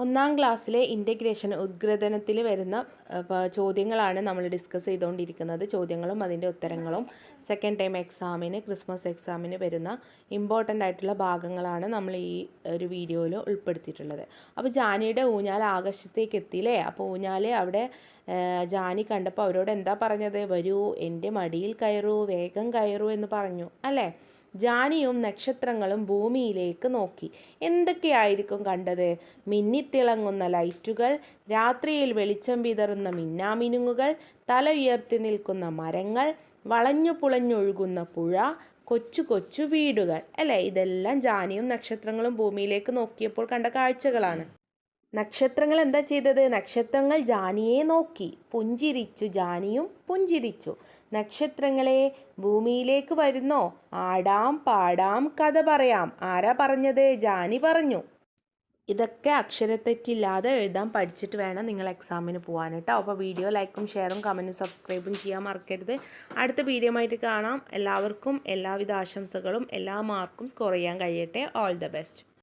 ഒന്നാം ക്ലാസ്സിലെ ഇൻ്റഗ്രേഷൻ ഉദ്ഗ്രഥനത്തിൽ വരുന്ന ചോദ്യങ്ങളാണ് നമ്മൾ ഡിസ്കസ് ചെയ്തുകൊണ്ടിരിക്കുന്നത്. ചോദ്യങ്ങളും അതിൻ്റെ ഉത്തരങ്ങളും സെക്കൻഡ് ടൈം എക്സാമിന്, ക്രിസ്മസ് എക്സാമിന് വരുന്ന ഇമ്പോർട്ടൻ്റ് ആയിട്ടുള്ള ഭാഗങ്ങളാണ് നമ്മൾ ഈ ഒരു വീഡിയോയിൽ ഉൾപ്പെടുത്തിയിട്ടുള്ളത്. അപ്പോൾ ജാനിയുടെ ഊഞ്ഞാൽ ആകാശത്തേക്ക് എത്തിയില്ലേ? അപ്പോൾ ഊഞ്ഞാൽ അവിടെ ജാനി കണ്ടപ്പോൾ അവരോട് എന്താ പറഞ്ഞത്? വരൂ, എൻ്റെ മടിയിൽ കയറൂ, വേഗം കയറൂ എന്ന് പറഞ്ഞു അല്ലേ? ജാനിയും നക്ഷത്രങ്ങളും ഭൂമിയിലേക്ക് നോക്കി. എന്തൊക്കെയായിരിക്കും കണ്ടത്? മിന്നിത്തിളങ്ങുന്ന ലൈറ്റുകൾ, രാത്രിയിൽ വെളിച്ചം വിതറുന്ന മിന്നാമിനുങ്ങുകൾ, തല ഉയർത്തി നിൽക്കുന്ന മരങ്ങൾ, വളഞ്ഞു പുളഞ്ഞൊഴുകുന്ന പുഴ, കൊച്ചു കൊച്ചു വീടുകൾ അല്ലേ? ഇതെല്ലാം ജാനിയും നക്ഷത്രങ്ങളും ഭൂമിയിലേക്ക് നോക്കിയപ്പോൾ കണ്ട കാഴ്ചകളാണ്. നക്ഷത്രങ്ങൾ എന്താ ചെയ്തത്? നക്ഷത്രങ്ങൾ ജാനിയെ നോക്കി പുഞ്ചിരിച്ചു. ജാനിയും പുഞ്ചിരിച്ചു. നക്ഷത്രങ്ങളെ, ഭൂമിയിലേക്ക് വരുന്നോ? ആടാം പാടാം കഥ പറയാം. ആരാ പറഞ്ഞത്? ജാനി പറഞ്ഞു. ഇതൊക്കെ അക്ഷരത്തെറ്റില്ലാതെ എഴുതാൻ പഠിച്ചിട്ട് വേണം നിങ്ങൾ എക്സാമിന് പോകാൻ കേട്ടോ. അപ്പോൾ വീഡിയോ ലൈക്കും ഷെയറും കമൻറ്റും സബ്സ്ക്രൈബും ചെയ്യാൻ മറക്കരുത്. അടുത്ത വീഡിയോ ആയിട്ട് കാണാം. എല്ലാവർക്കും എല്ലാവിധ ആശംസകളും. എല്ലാ മാർക്കും സ്കോർ ചെയ്യാൻ കഴിയട്ടെ. All the best.